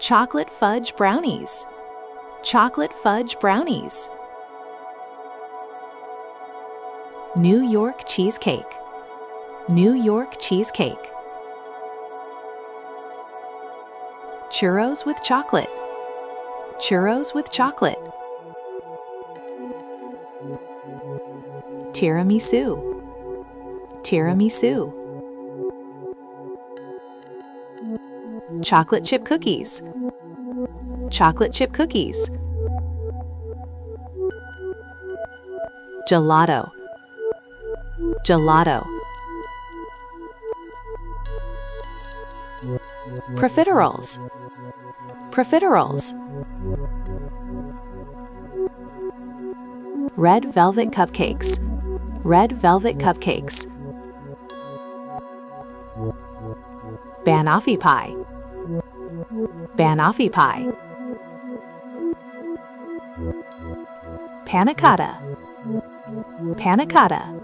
Chocolate fudge brownies. Chocolate fudge brownies. New York cheesecake. New York cheesecake. Churros with chocolate. Churros with chocolate. Tiramisu. Tiramisu. Chocolate chip cookies. Chocolate chip cookies. Gelato. Gelato. Profiteroles. Profiteroles. Red Velvet Cupcakes. Red Velvet Cupcakes. Banoffee Pie. Banoffee Pie. Panna Cotta. Panna Cotta.